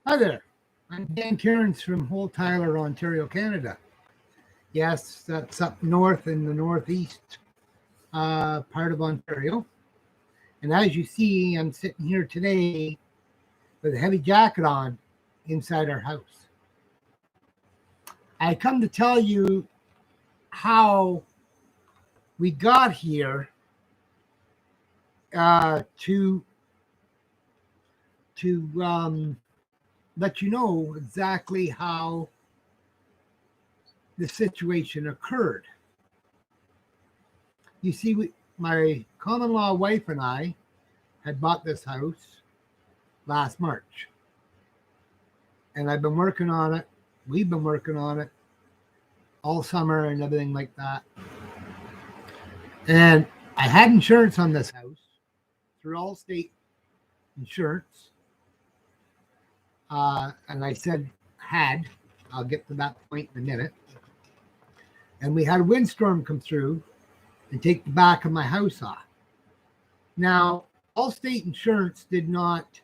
Hi there. I'm Dan Cairns from Hull Tyler, Ontario, Canada. Yes, that's up north in the northeast part of Ontario. And as you see, I'm sitting here today with a heavy jacket on inside our house. I come to tell you how we got here to let you know exactly how the situation occurred. You see, my common law wife and I had bought this house last March. And I've been working on it. We've been working on it all summer and everything like that. And I had insurance on this house through AllState Insurance. And I said I'll get to that point in a minute. And we had a windstorm come through and take the back of my house off. Now, AllState Insurance did not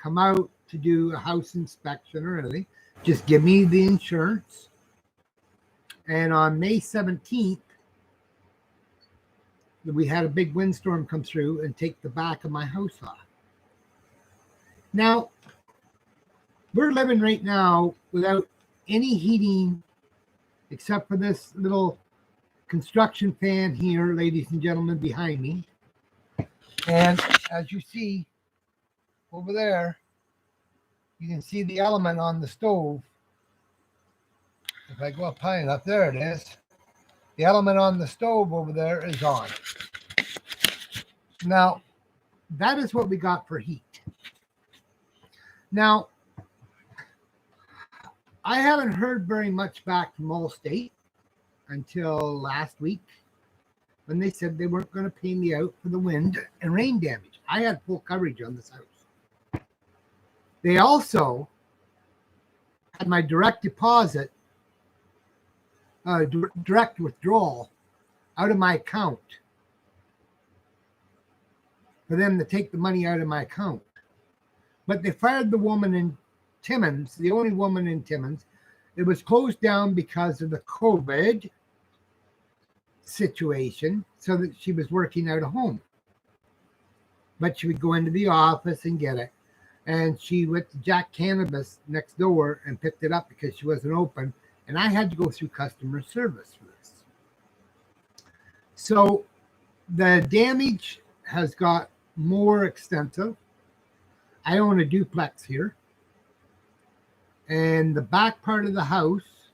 come out to do a house inspection or anything. Just give me the insurance. And on May 17th, we had a big windstorm come through and take the back of my house off. Now, we're living right now without any heating except for this little construction fan here, ladies and gentlemen, behind me. And as you see over there, you can see the element on the stove. If I go up high enough, there it is. The element on the stove over there is on. Now, that is what we got for heat. Now, I haven't heard very much back from AllState until last week when they said they weren't going to pay me out for the wind and rain damage. I had full coverage on this house. They also had my direct deposit, direct withdrawal out of my account for them to take the money out of my account. But they fired the woman in Timmins, the only woman in Timmins. It was closed down because of the COVID situation, so that she was working out of home. But she would go into the office and get it. And she went to Jack Cannabis next door and picked it up because she wasn't open. And I had to go through customer service for this. So the damage has got more extensive. I own a duplex here. And the back part of the house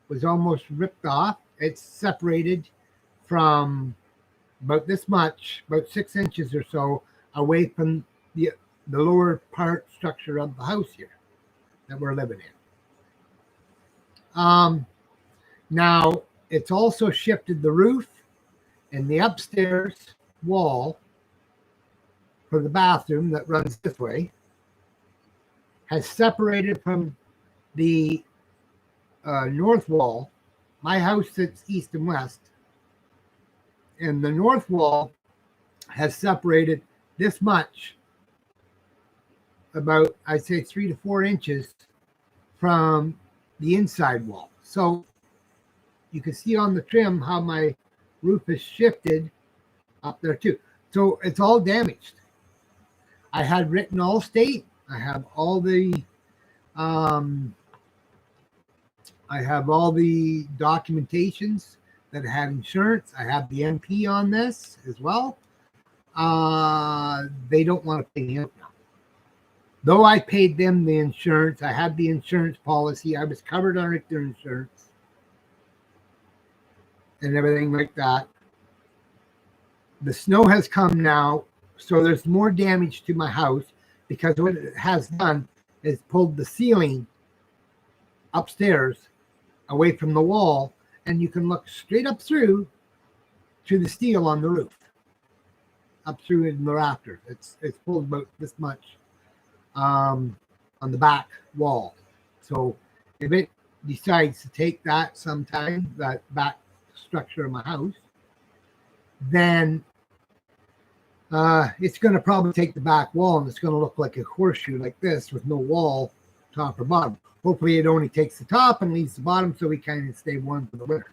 was almost ripped off. It's separated from about this much, about 6 inches or so, away from the lower part structure of the house here that we're living in. Now, it's also shifted the roof and the upstairs wall for the bathroom that runs this way has separated from the north wall. My house sits east and west, and the north wall has separated this much, about, I'd say 3 to 4 inches from the inside wall. So you can see on the trim how my roof is shifted up there too. So it's all damaged. I had written AllState. I have all the documentations that had insurance. I have the MP on this as well. They don't want to pay me out now. Though I paid them the insurance, I had the insurance policy. I was covered under their insurance and everything like that. The snow has come now, so there's more damage to my house because what it has done is pulled the ceiling upstairs away from the wall, and you can look straight up through to the steel on the roof, up through in the rafters. It's pulled about this much on the back wall. So if it decides to take that sometime, that back structure of my house, then it's going to probably take the back wall, and it's going to look like a horseshoe like this with no wall top or bottom. Hopefully it only takes the top and leaves the bottom so we kind of stay warm for the winter.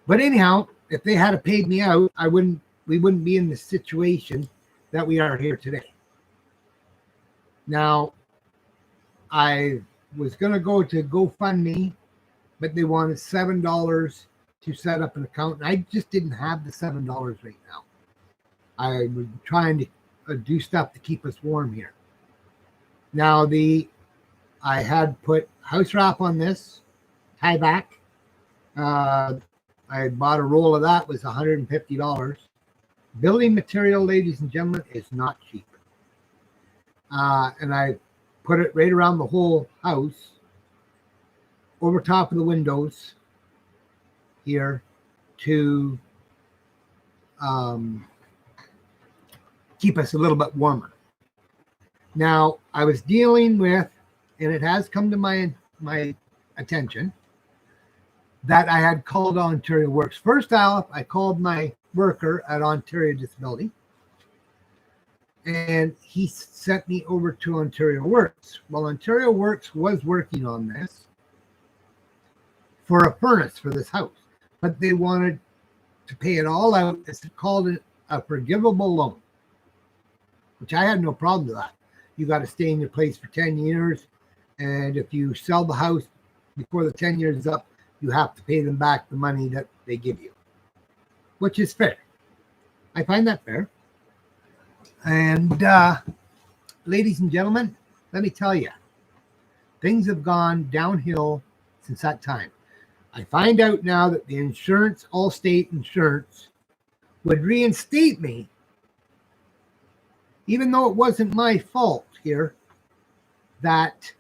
But anyhow, if they had paid me out, we wouldn't be in the situation that we are here today. Now, I was going to go to GoFundMe, but they wanted $7 to set up an account. And I just didn't have the $7 right now. I was trying to do stuff to keep us warm here. Now, I had put house wrap on this, tie back. I bought a roll of that, was $150. Building material, ladies and gentlemen, is not cheap. And I put it right around the whole house, over top of the windows here to keep us a little bit warmer. Now, I was dealing with, and it has come to my attention, that I had called Ontario Works. First off, I called my worker at Ontario Disability, and he sent me over to Ontario Works. Well, Ontario Works was working on this for a furnace for this house, but they wanted to pay it all out. It's called a forgivable loan, which I had no problem with that. You got to stay in your place for 10 years, and if you sell the house before the 10 years is up, you have to pay them back the money that they give you, which is fair. I find that fair. And ladies and gentlemen, let me tell you, things have gone downhill since that time. I find out now that the insurance, AllState insurance, would reinstate me, even though it wasn't my fault here, that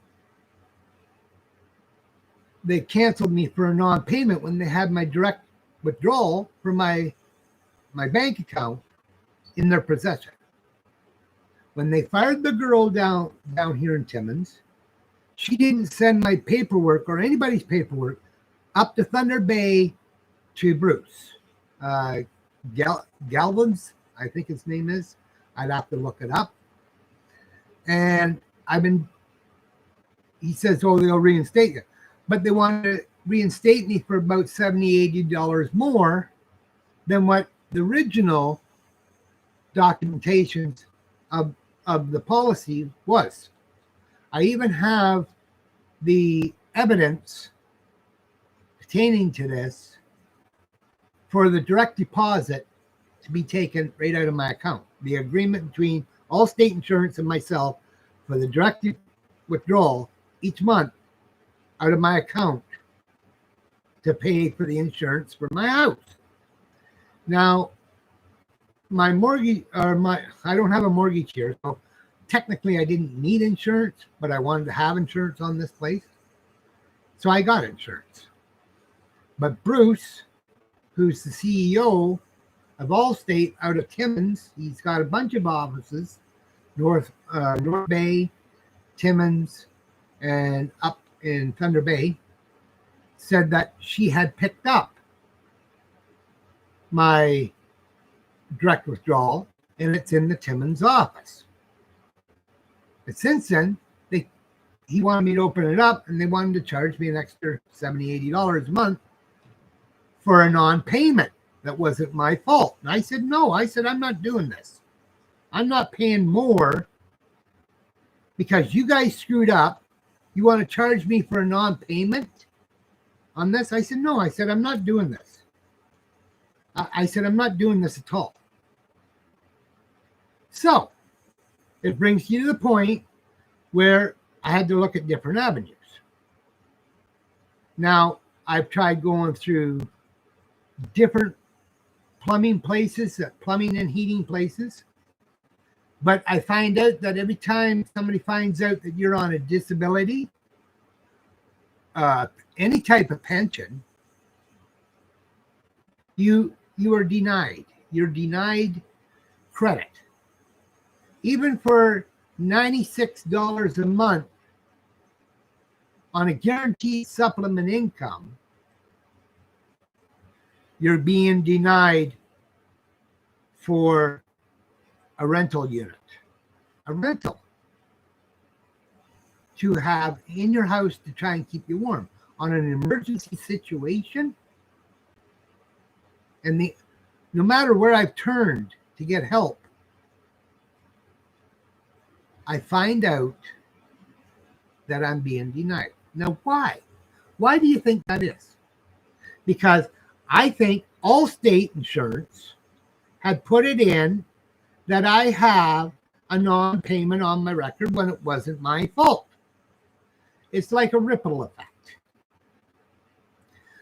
they canceled me for a non-payment when they had my direct withdrawal from my bank account in their possession. When they fired the girl down here in Timmins, she didn't send my paperwork or anybody's paperwork up to Thunder Bay to Bruce. Galvin's, I think his name is. I'd have to look it up. And he says, oh, they'll reinstate you. But they wanted to reinstate me for about $70, $80 more than what the original documentation of the policy was. I even have the evidence pertaining to this for the direct deposit to be taken right out of my account. The agreement between AllState Insurance and myself for the direct withdrawal each month out of my account to pay for the insurance for my house. Now, my mortgage, I don't have a mortgage here, so technically I didn't need insurance, but I wanted to have insurance on this place. So I got insurance. But Bruce, who's the CEO of AllState out of Timmins, he's got a bunch of offices, North Bay, Timmins, and up in Thunder Bay, said that she had picked up my direct withdrawal and it's in the Timmins office. But since then, he wanted me to open it up and they wanted to charge me an extra $70, $80 a month for a non-payment that wasn't my fault. And I said, no, I'm not doing this. I'm not paying more because you guys screwed up. You want to charge me for a non-payment on this? I said, no. I'm not doing this. I'm not doing this at all. So it brings you to the point where I had to look at different avenues. Now, I've tried going through different plumbing places, plumbing and heating places. But I find out that every time somebody finds out that you're on a disability, any type of pension, you are denied. You're denied credit. Even for $96 a month on a guaranteed supplement income, you're being denied for a rental unit. A rental. to have in your house to try and keep you warm. On an emergency situation, and no matter where I've turned to get help, I find out that I'm being denied. Now, why? Why do you think that is? Because I think AllState Insurance had put it in that I have a non-payment on my record when it wasn't my fault. It's like a ripple effect.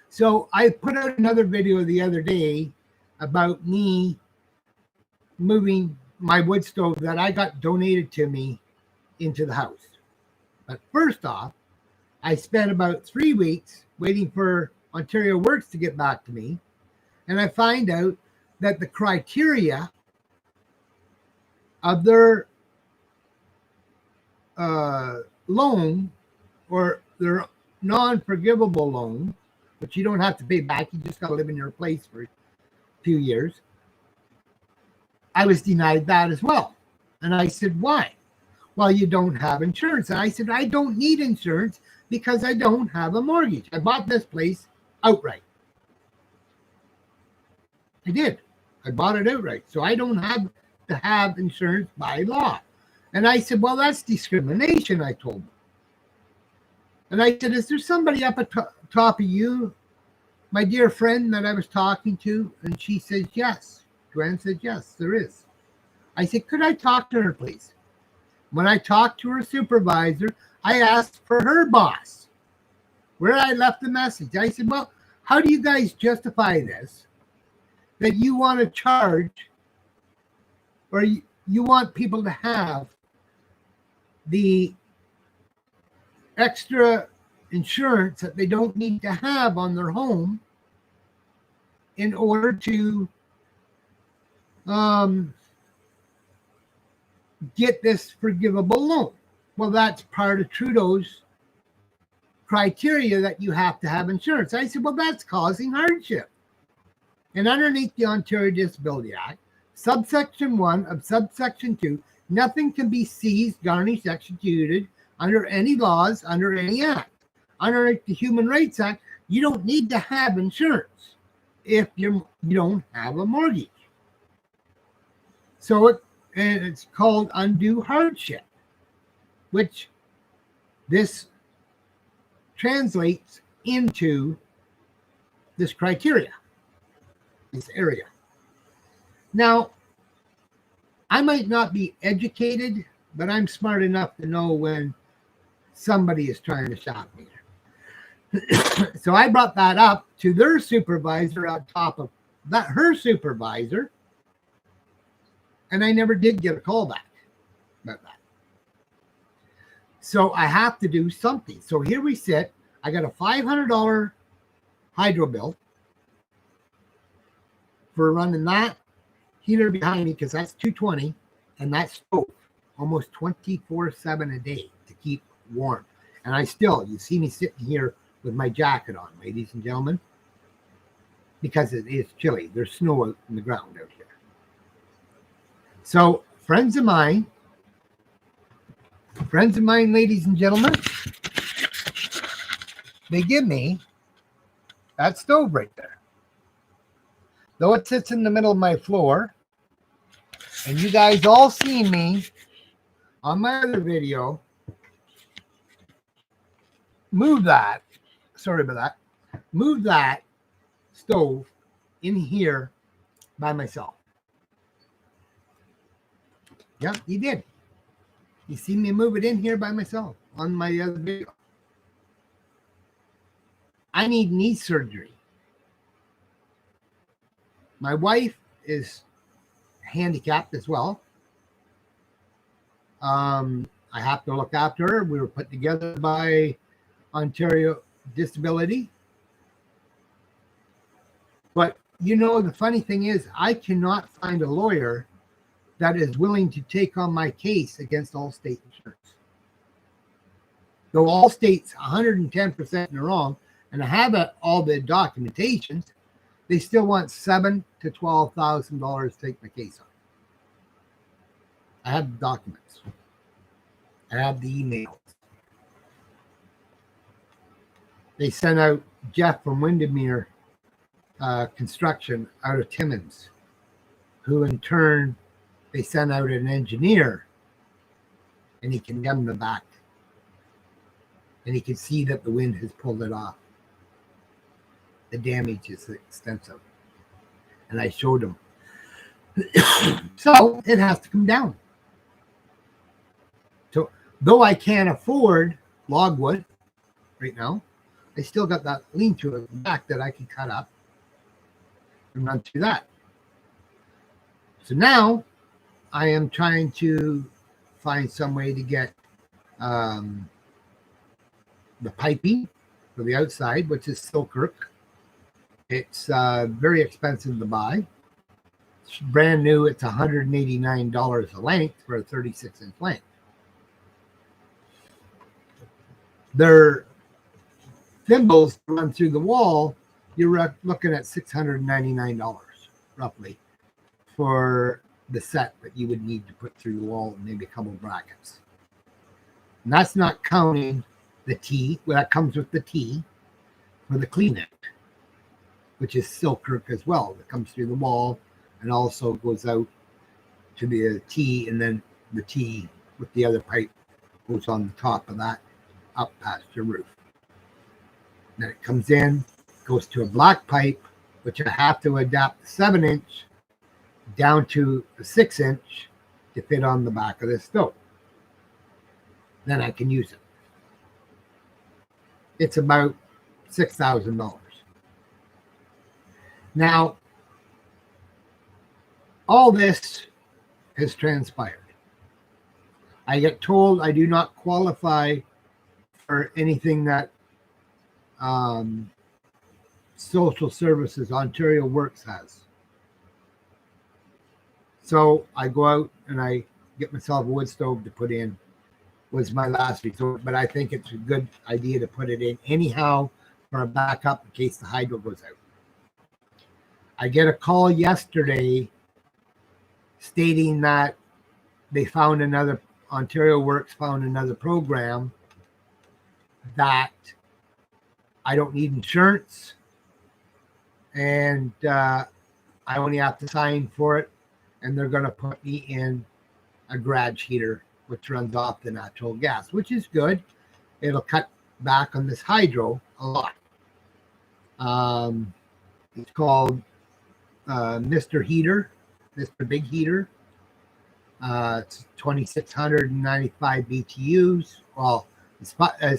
So I put out another video the other day about me moving my wood stove that I got donated to me into the house. But first off, I spent about 3 weeks waiting for Ontario Works to get back to me. And I find out that the criteria of their loan, or their non-forgivable loan, which you don't have to pay back, you just got to live in your place for a few years, I was denied that as well. And I said, why? Well, you don't have insurance. And I said, I don't need insurance because I don't have a mortgage. I bought this place outright. I did. I bought it outright. So I don't have to have insurance by law. And I said, well, that's discrimination, I told them. And I said, is there somebody up at top of you, my dear friend that I was talking to? And she says, yes. Joanne said, yes, there is. I said, could I talk to her, please? When I talked to her supervisor, I asked for her boss, where I left the message. I said, well, how do you guys justify this? That you want to charge, or you want people to have the extra insurance that they don't need to have on their home in order to get this forgivable loan. Well, that's part of Trudeau's criteria that you have to have insurance. I said, well, that's causing hardship. And underneath the Ontario Disability Act, subsection 1 of subsection 2, nothing can be seized, garnished, executed under any laws, under any act. Under the Human Rights Act, you don't need to have insurance if you don't have a mortgage. So it's called undue hardship, which this translates into this criteria, this area. Now, I might not be educated, but I'm smart enough to know when somebody is trying to shop me. So I brought that up to their supervisor on top of that, her supervisor, and I never did get a call back about that. So I have to do something. So here we sit. I got a $500 hydro bill for running that heater behind me, because that's $220, and that stove almost 24/7 a day to keep warm. And I still, you see me sitting here with my jacket on, ladies and gentlemen, because it is chilly. There's snow in the ground out here. So friends of mine, ladies and gentlemen, they give me that stove right there. Though it sits in the middle of my floor, and you guys all seen me on my other video move that, sorry about that, move that stove in here by myself. Yeah, you did. You see me move it in here by myself on my other video. I need knee surgery. My wife is handicapped as well. I have to look after her. We were put together by Ontario Disability. But you know, the funny thing is, I cannot find a lawyer that is willing to take on my case against AllState Insurance. Though AllState's 110% in the wrong, and I have all the documentations, they still want $7,000 to $12,000 to take my case on. I have the documents. I have the emails. they sent out Jeff from Windermere Construction out of Timmins, who in turn they sent out an engineer, and he condemned the back, and he could see that the wind has pulled it off. The damage is extensive, and I showed him. So it has to come down. So though I can't afford logwood right now, I still got that lean-to at the back that I can cut up and run through that. So now I am trying to find some way to get the piping for the outside, which is Silkirk. It's very expensive to buy. It's brand new. It's $189 a length for a 36-inch length. Their thimbles to run through the wall, you're looking at $699 roughly for the set that you would need to put through the wall, and maybe a couple of brackets. And that's not counting the T. Well, that comes with the T for the clean end, which is Silkirk as well. That comes through the wall and also goes out to the T, and then the T with the other pipe goes on the top of that up past your roof. Then it comes in, goes to a black pipe, which I have to adapt the 7-inch down to a 6-inch to fit on the back of the stove. Then I can use it. It's about $6,000. Now, all this has transpired. I get told I do not qualify for anything that Social Services Ontario Works has. So I go out and I get myself a wood stove to put in, was my last resort, but I think it's a good idea to put it in anyhow for a backup in case the hydro goes out. I get a call yesterday stating that Ontario Works found another program that I don't need insurance, and I only have to sign for it, and they're going to put me in a garage heater which runs off the natural gas, which is good. It'll cut back on this hydro a lot. It's called Mr. Heater, Mr. Big Heater. It's 2,695 BTUs. Well, it's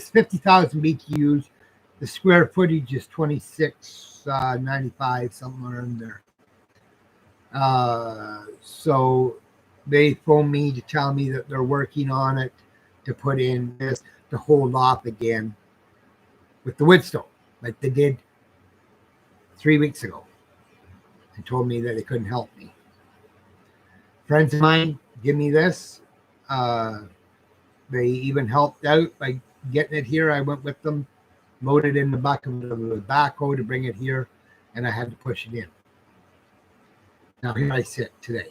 50,000 BTUs. The square footage is 2,695, somewhere in there. So they phoned me to tell me that they're working on it to put in this to hold off again with the wood stove, like they did 3 weeks ago, and told me that they couldn't help me. Friends of mine give me this. They even helped out by getting it here. I went with them, loaded in the bucket of the backhoe to bring it here, and I had to push it in. Now here I sit today.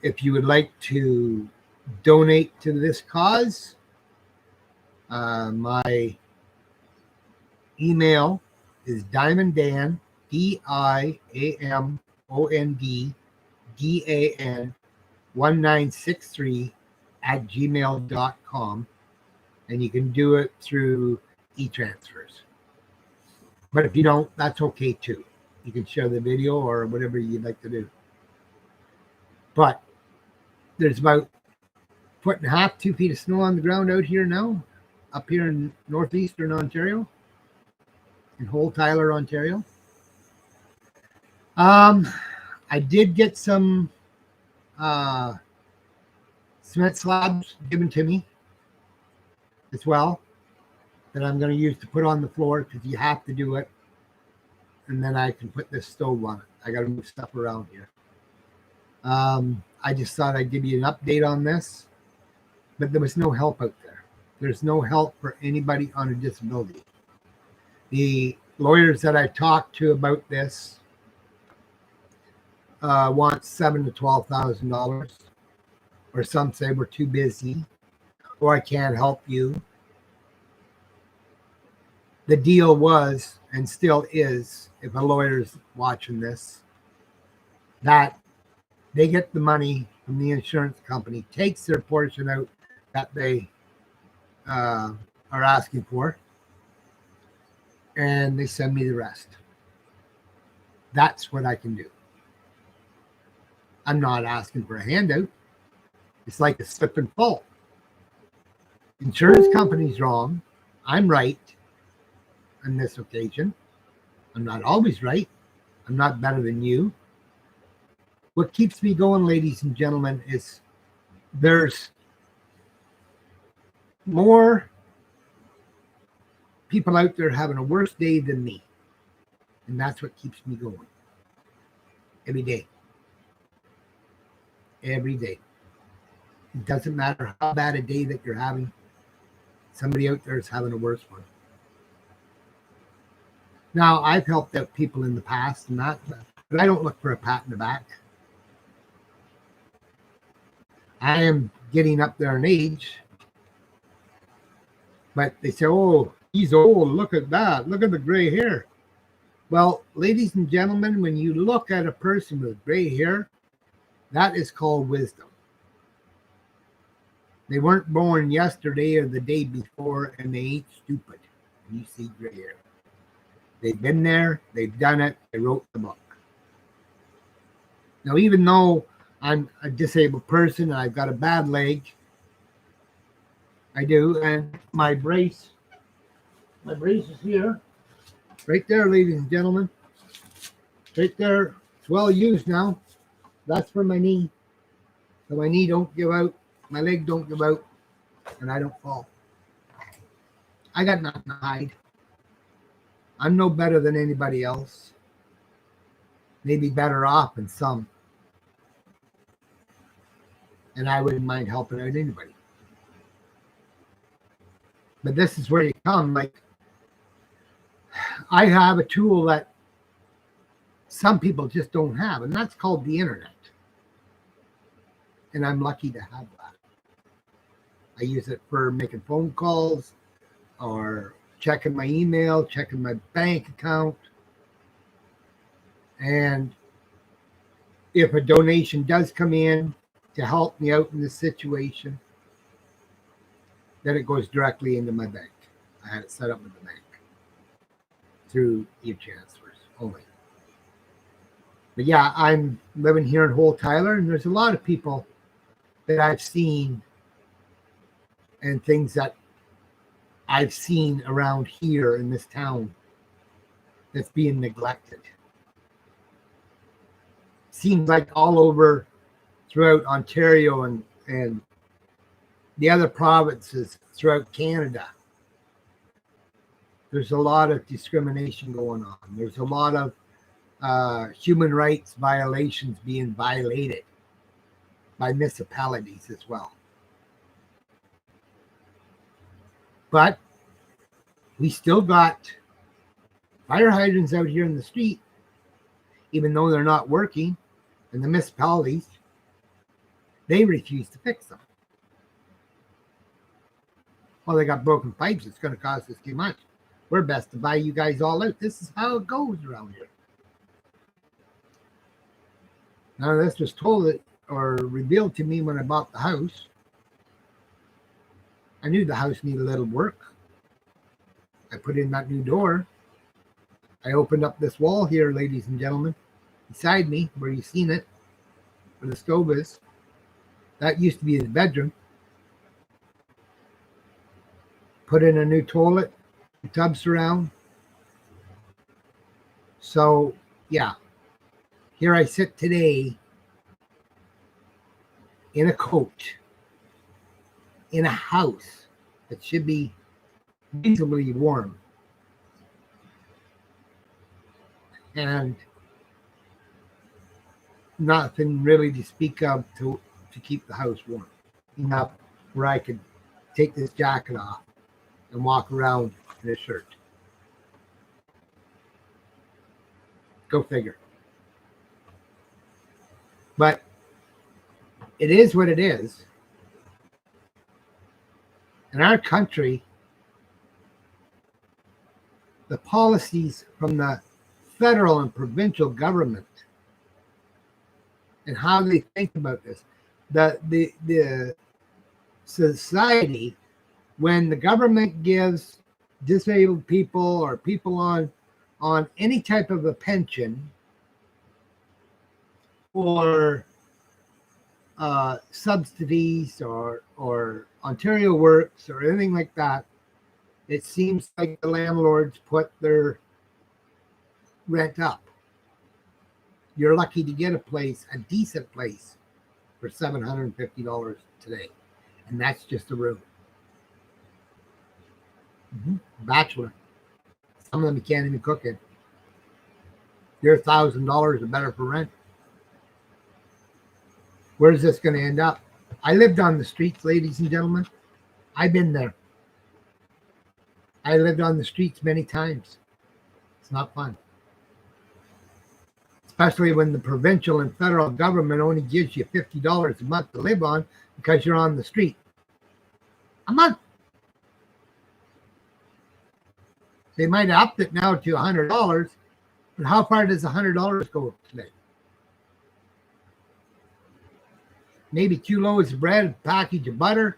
If you would like to donate to this cause, my email is diamonddan, DIAMONDDAN 1963 @gmail.com, and you can do it through e-transfers. But if you don't, that's okay too. You can share the video or whatever you'd like to do. But there's about 1.5 feet, 2 feet of snow on the ground out here now, up here in northeastern Ontario, in Hull, Tyler, Ontario. I did get some cement slabs given to me as well that I'm going to use to put on the floor, because you have to do it. And then I can put this stove on it. I got to move stuff around here. I just thought I'd give you an update on this, but there was no help out there. There's no help for anybody on a disability. The lawyers that I talked to about this want $7,000 to $12,000, or some say we're too busy, or I can't help you. the deal was and still is, if a lawyer's watching this, that they get the money from the insurance company, takes their portion out that they are asking for, and they send me the rest. That's what I can do. I'm not asking for a handout. It's like a slip and fall. Insurance company's wrong. I'm right on this occasion. I'm not always right. I'm not better than you. What keeps me going, ladies and gentlemen, is there's more people out there having a worse day than me. And that's what keeps me going. Every day. Every day. It doesn't matter how bad a day that you're having. Somebody out there is having a worse one. Now, I've helped out people in the past and that, but I don't look for a pat in the back. I am getting up there in age, but they say, oh, he's old. Look at that. Look at the gray hair. Well, ladies and gentlemen, when you look at a person with gray hair, that is called wisdom. They weren't born yesterday or the day before, and they ain't stupid. You see gray hair. They've been there. They've done it. They wrote the book. Now, even though I'm a disabled person and I've got a bad leg, I do, and my brace is here. Right there, ladies and gentlemen. Right there. It's well used now. That's for my knee. So my knee don't give out. My leg don't give out. And I don't fall. I got nothing to hide. I'm no better than anybody else. Maybe better off than some. And I wouldn't mind helping out anybody. But this is where you come. Like, I have a tool that some people just don't have, and that's called the internet. And I'm lucky to have that. I use it for making phone calls or checking my email, checking my bank account. And if a donation does come in to help me out in this situation, then it goes directly into my bank. I had it set up with the bank through e-transfers only. But yeah, I'm living here in Holt Tyler, and there's a lot of people that I've seen and things that I've seen around here in this town that's being neglected. Seems like all over throughout Ontario and the other provinces throughout Canada, there's a lot of discrimination going on. There's a lot of human rights violations being violated by municipalities as well. But we still got fire hydrants out here in the street, even though they're not working, and the municipalities, they refuse to fix them. Well, they got broken pipes. It's going to cost us too much. We're best to buy you guys all out. This is how it goes around here. Now, this was told it or revealed to me when I bought the house. I knew the house needed a little work. I put in that new door. I opened up this wall here, ladies and gentlemen, beside me, where you've seen it, where the stove is. That used to be his bedroom. Put in a new toilet, tub surround. So, yeah, here I sit today in a coach, in a house that should be reasonably warm. And nothing really to speak of to keep the house warm enough where I could take this jacket off and walk around in a shirt. Go figure. But it is what it is. In our country, the policies from the federal and provincial government and how they think about this. The society, when the government gives disabled people or people on any type of a pension or subsidies or Ontario Works or anything like that, it seems like the landlords put their rent up. You're lucky to get a decent place for $750 today. And that's just a room. Bachelor. Some of them you can't even cook in. You're $1,000 or better for rent. Where's this going to end up? I lived on the streets, ladies and gentlemen. I've been there. I lived on the streets many times. It's not fun. Especially when the provincial and federal government only gives you $50 a month to live on because you're on the street. A month. They might have upped it now to $100, but how far does $100 go today? Maybe 2 loaves of bread, a package of butter,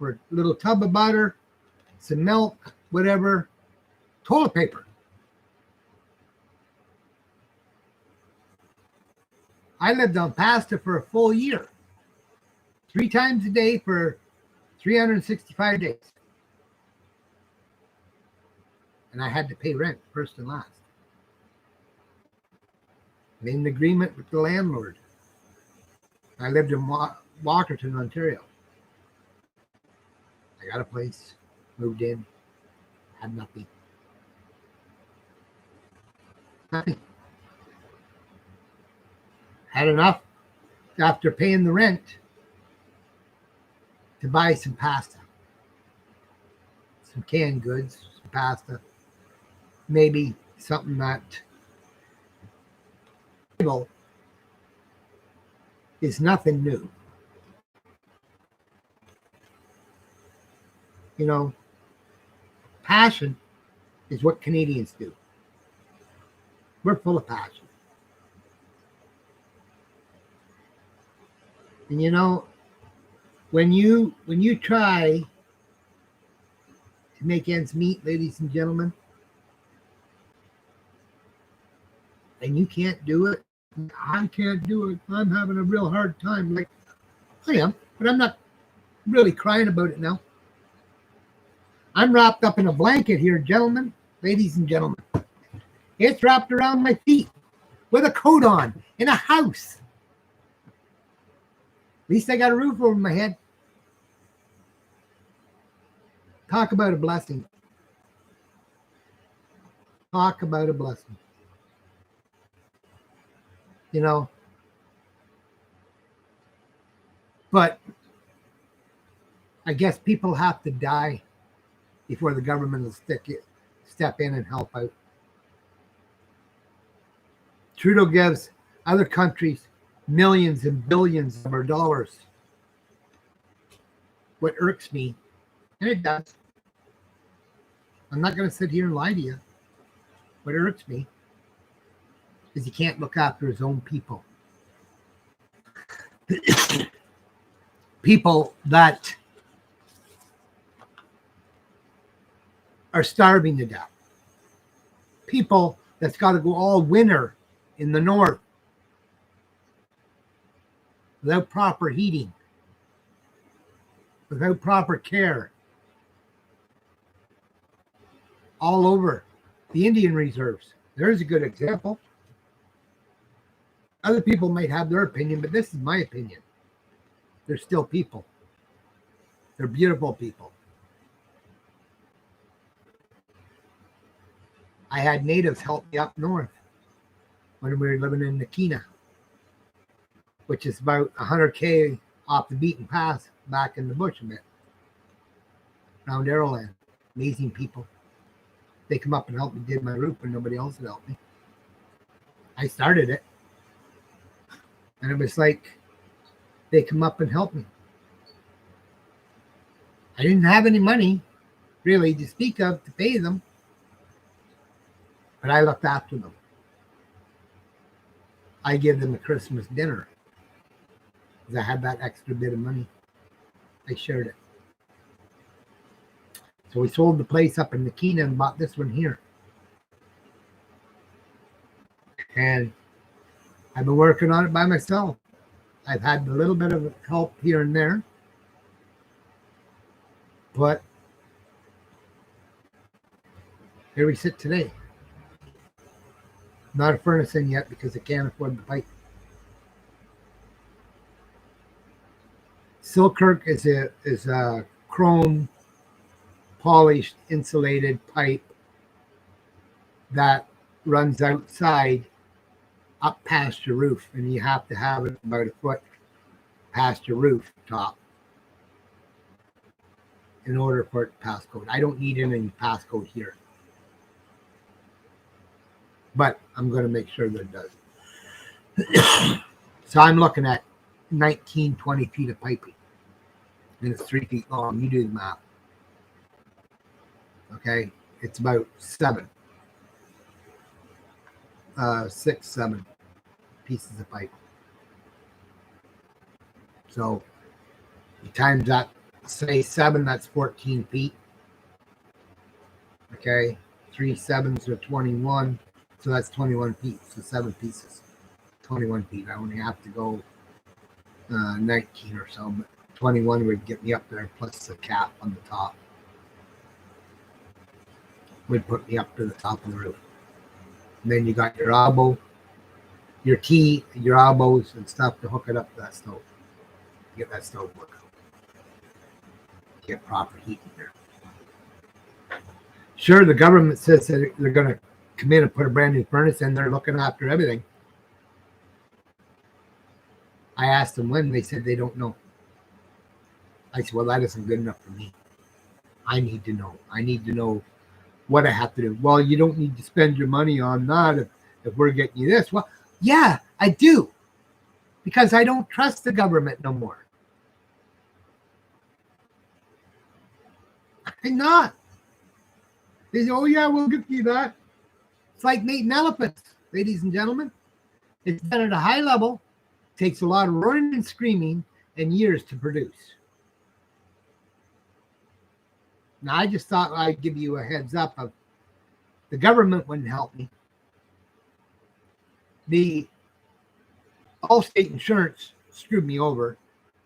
or a little tub of butter, some milk, whatever, toilet paper. I lived on pasta for a full year, 3 times a day for 365 days. And I had to pay rent first and last. Made an agreement with the landlord. I lived in Walkerton, Ontario. I got a place, moved in, had nothing. Nothing. Had enough after paying the rent to buy some pasta, some canned goods, some pasta, maybe something that is nothing new. You know, passion is what Canadians do. We're full of passion. And you know, when you try to make ends meet, ladies and gentlemen, and you can't do it, I can't do it, I'm having a real hard time. Like, I am, but I'm not really crying about it now. I'm wrapped up in a blanket here, gentlemen, ladies and gentlemen. It's wrapped around my feet with a coat on in a house. At least I got a roof over my head. Talk about a blessing. Talk about a blessing. You know, but I guess people have to die before the government will step in and help out. Trudeau gives other countries millions and billions of our dollars. What irks me, and it does, I'm not going to sit here and lie to you. What irks me is he can't look after his own people. People that are starving to death. People that's got to go all winter in the north without proper heating, without proper care. All over the Indian reserves. There's a good example. Other people might have their opinion, but this is my opinion. They're still people. They're beautiful people. I had natives help me up north when we were living in Nakina, which is about 100K off the beaten path back in the bush a bit. Around Arrowland. Amazing people. They come up and help me dig my roof when nobody else would help me. I started it. And it was like they come up and help me. I didn't have any money, really, to speak of to pay them. But I looked after them. I give them a Christmas dinner because I had that extra bit of money. I shared it. So we sold the place up in Makina and bought this one here. And I've been working on it by myself. I've had a little bit of help here and there. But here we sit today. Not a furnace in yet because I can't afford the pipe. Silkirk is a chrome polished insulated pipe that runs outside up past your roof, and you have to have it about a foot past your roof top in order for it to pass code. I don't need any pass code here, but I'm going to make sure that it does. So I'm looking at 19, 20 feet of piping, and it's 3 feet long. You do the math. Okay, it's about 6, 7 pieces of pipe. So you times that, say 7, that's 14 feet. Okay, 3 7s are 21, so that's 21 feet. So 7 pieces, 21 feet. I only have to go 19 or so, but 21 would get me up there, plus the cap on the top would put me up to the top of the roof. And then you got your elbow, your T, your elbows and stuff to hook it up to that stove. Get that stove working. Get proper heat in there. Sure, the government says that they're going to come in and put a brand new furnace in. They're looking after everything. I asked them when. They said they don't know. I said, well, that isn't good enough for me. I need to know. I need to know what I have to do. Well, you don't need to spend your money on that if we're getting you this. Well, yeah, I do. Because I don't trust the government no more. I'm not. They say, oh yeah, we'll get you that. It's like mating elephants, ladies and gentlemen. It's done at a high level. Takes a lot of roaring and screaming and years to produce. Now, I just thought I'd give you a heads up of the government wouldn't help me. The AllState insurance screwed me over.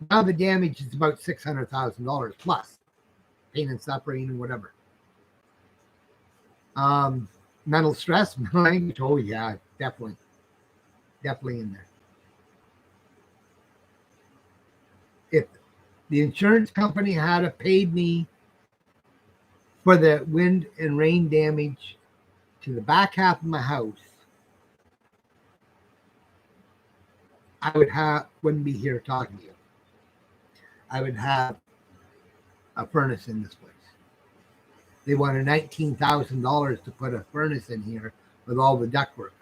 Now the damage is about $600,000 plus pain and suffering and whatever. Mental stress, language. Oh yeah, definitely in there. If the insurance company had paid me for the wind and rain damage to the back half of my house, I wouldn't be here talking to you. I would have a furnace in this place. They wanted $19,000 to put a furnace in here with all the ductwork.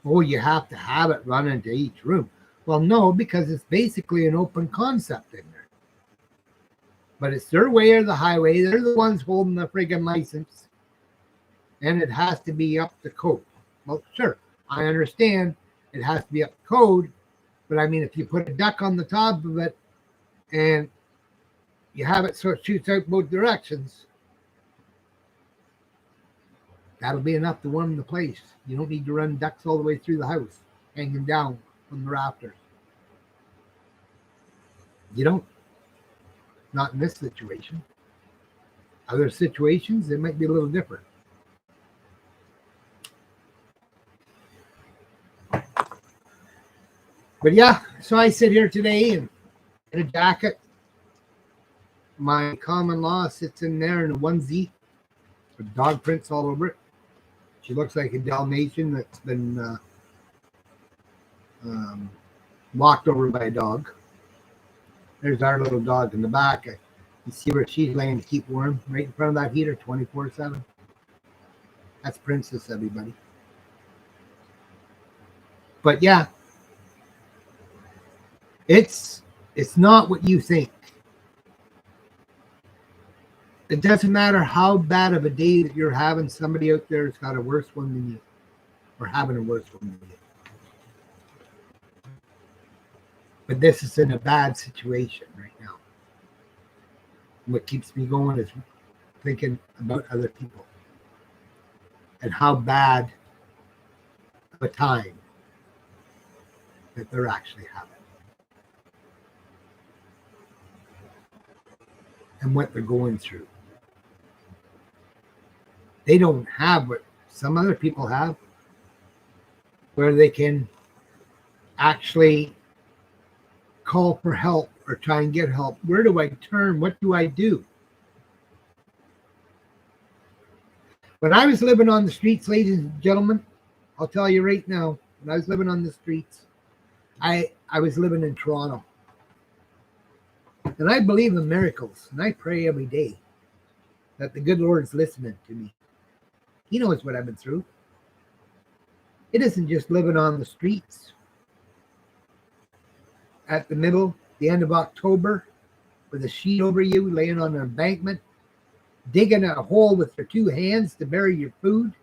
Oh, you have to have it run into each room. Well, no, because it's basically an open concept in there. But it's their way or the highway. They're the ones holding the friggin' license. And it has to be up to code. Well, sure, I understand it has to be up to code. But I mean, if you put a duct on the top of it and you have it so it shoots out both directions, that'll be enough to warm the place. You don't need to run ducts all the way through the house, hanging down from the rafters. You don't. Not in this situation. Other situations, it might be a little different. But yeah, so I sit here today in a jacket. My common law sits in there in a onesie with dog prints all over it. She looks like a Dalmatian that's been walked over by a dog. There's our little dog in the back. You see where she's laying to keep warm, right in front of that heater, 24/7. That's Princess, everybody. But yeah, it's not what you think. It doesn't matter how bad of a day that you're having, somebody out there has got a worse one than you, or having a worse one than you. But this is in a bad situation right now. What keeps me going is thinking about other people and how bad of a time that they're actually having and what they're going through. They don't have what some other people have, where they can actually call for help or try and get help. Where do I turn? What do I do? When I was living on the streets, ladies and gentlemen, I'll tell you right now, when I was living on the streets, I was living in Toronto. And I believe in miracles, and I pray every day that the good Lord is listening to me. He knows what I've been through. It isn't just living on the streets. At the end of October, with a sheet over you, laying on an embankment, digging a hole with your two hands to bury your food,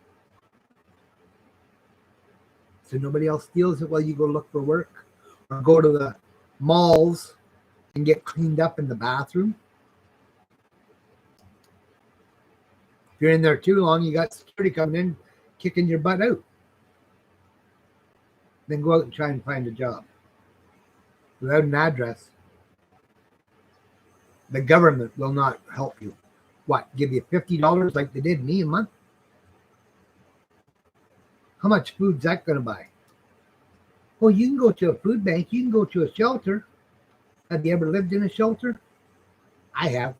so nobody else steals it while you go look for work, or go to the malls and get cleaned up in the bathroom. If you're in there too long, you got security coming in, kicking your butt out. Then go out and try and find a job without an address. The government will not help you. What, give you $50 like they did me a month? How much food's that going to buy? Well, you can go to a food bank. You can go to a shelter. Have you ever lived in a shelter? I have.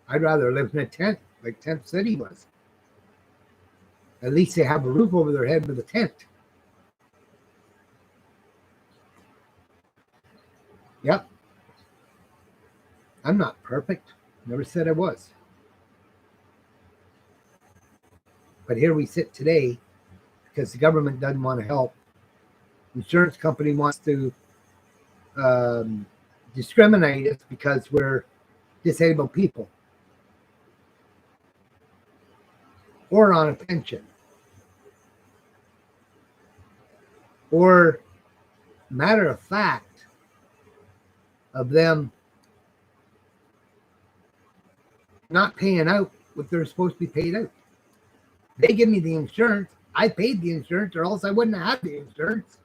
I'd rather live in a tent like Tent City was. At least they have a roof over their head with a tent. Yep. I'm not perfect. Never said I was. But here we sit today because the government doesn't want to help. Insurance company wants to discriminate us because we're disabled people or on a pension, or matter of fact of them not paying out what they're supposed to be paid out. They give me the insurance. I paid the insurance, or else I wouldn't have had the insurance.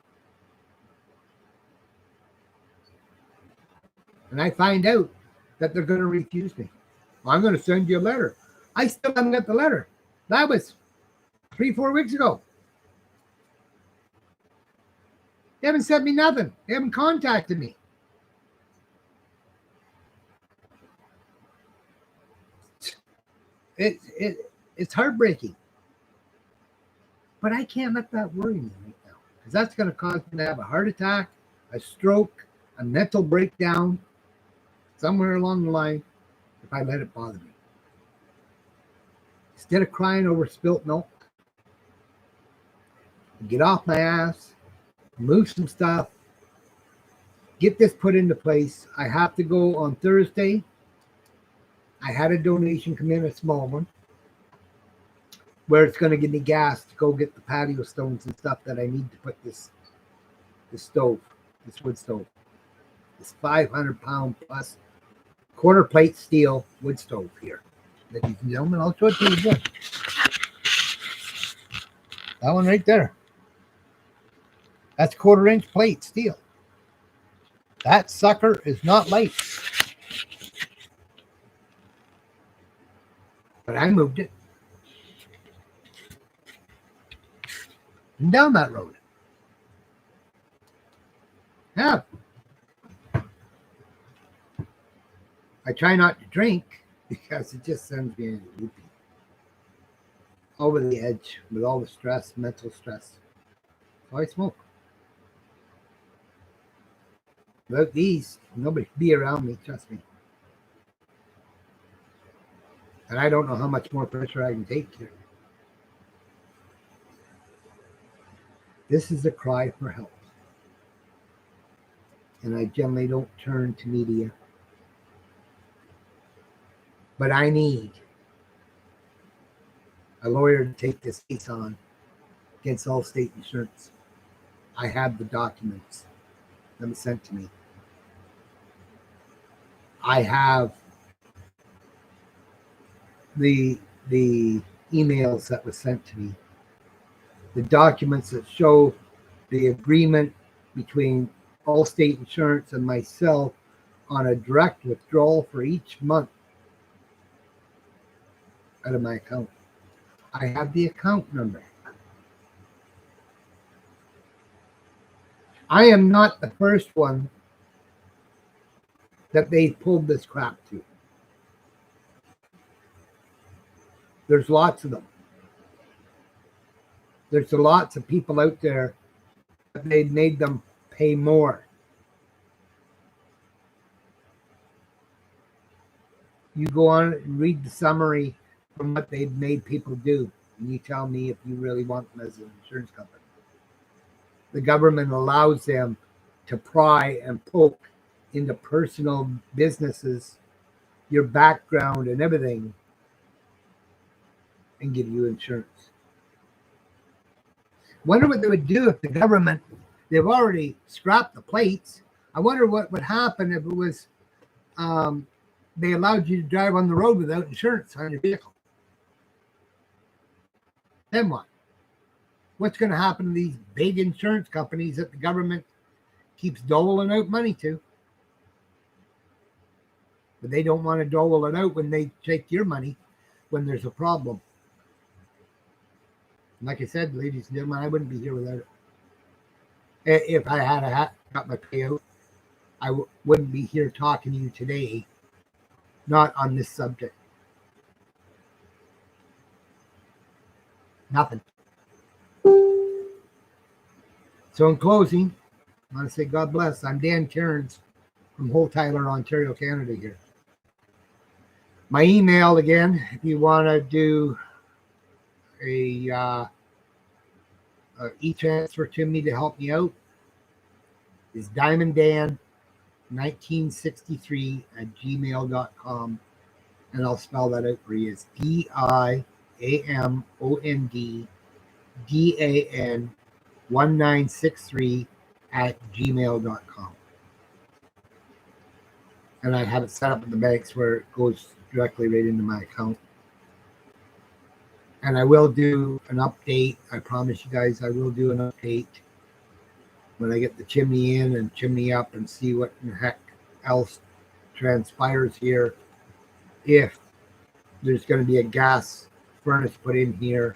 And I find out that they're going to refuse me. Well, I'm going to send you a letter. I still haven't got the letter. That was 3-4 weeks ago. They haven't sent me nothing. They haven't contacted me. It's heartbreaking. But I can't let that worry me right now, because that's going to cause me to have a heart attack, a stroke, a mental breakdown somewhere along the line if I let it bother me. Instead of crying over spilt milk, get off my ass, move some stuff, get this put into place. I have to go on Thursday. I had a donation come in, a small one, where it's going to give me gas to go get the patio stones and stuff that I need to put this stove, this wood stove, this 500-pound plus quarter plate steel wood stove here. Ladies and gentlemen, I'll show it to you again. That one right there. That's 1/4-inch plate steel. That sucker is not light. But I moved it. And down that road. Yeah. I try not to drink because it just sends me loopy. Over the edge with all the stress, mental stress. So I smoke. Without these, nobody could be around me, trust me. And I don't know how much more pressure I can take here. This is a cry for help. And I generally don't turn to media. But I need a lawyer to take this case on against Allstate Insurance. I have the documents that were sent to me. I have the emails that were sent to me, the documents that show the agreement between Allstate Insurance and myself on a direct withdrawal for each month out of my account. I have the account number. I am not the first one that they pulled this crap to. There's lots of them. There's lots of people out there that they made them pay more. You go on and read the summary from what they've made people do, and you tell me if you really want them as an insurance company. The government allows them to pry and poke into personal businesses, your background and everything, and give you insurance. Wonder what they would do if the government, they've already scrapped the plates. I wonder what would happen if it was they allowed you to drive on the road without insurance on your vehicle. Then what? What's going to happen to these big insurance companies that the government keeps doling out money to? But they don't want to dole it out when they take your money when there's a problem. Like I said, ladies and gentlemen, I wouldn't be here without it. If I had got my payout, I wouldn't be here talking to you today, not on this subject. Nothing. So in closing, I want to say God bless. I'm Dan Cairns from Holt Tyler, Ontario, Canada here. My email again, if you want to do a e-transfer to me to help me out, is diamonddan1963@gmail.com, and I'll spell that out for you. It's DIAMONDAN1963@gmail.com. And I have it set up at the banks where it goes directly right into my account. And I will do an update. I promise you guys I will do an update when I get the chimney in and chimney up and see what the heck else transpires here. If there's going to be a gas furnace put in here,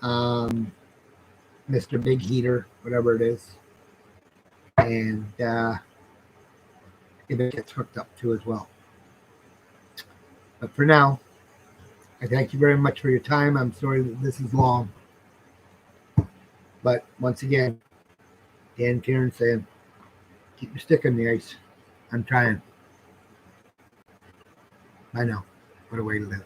Mr. Big Heater, whatever it is, and if it gets hooked up to as well. But for now, I thank you very much for your time. I'm sorry that this is long. But once again, Dan Cairns saying, keep your stick on the ice. I'm trying. Bye now. What a way to live.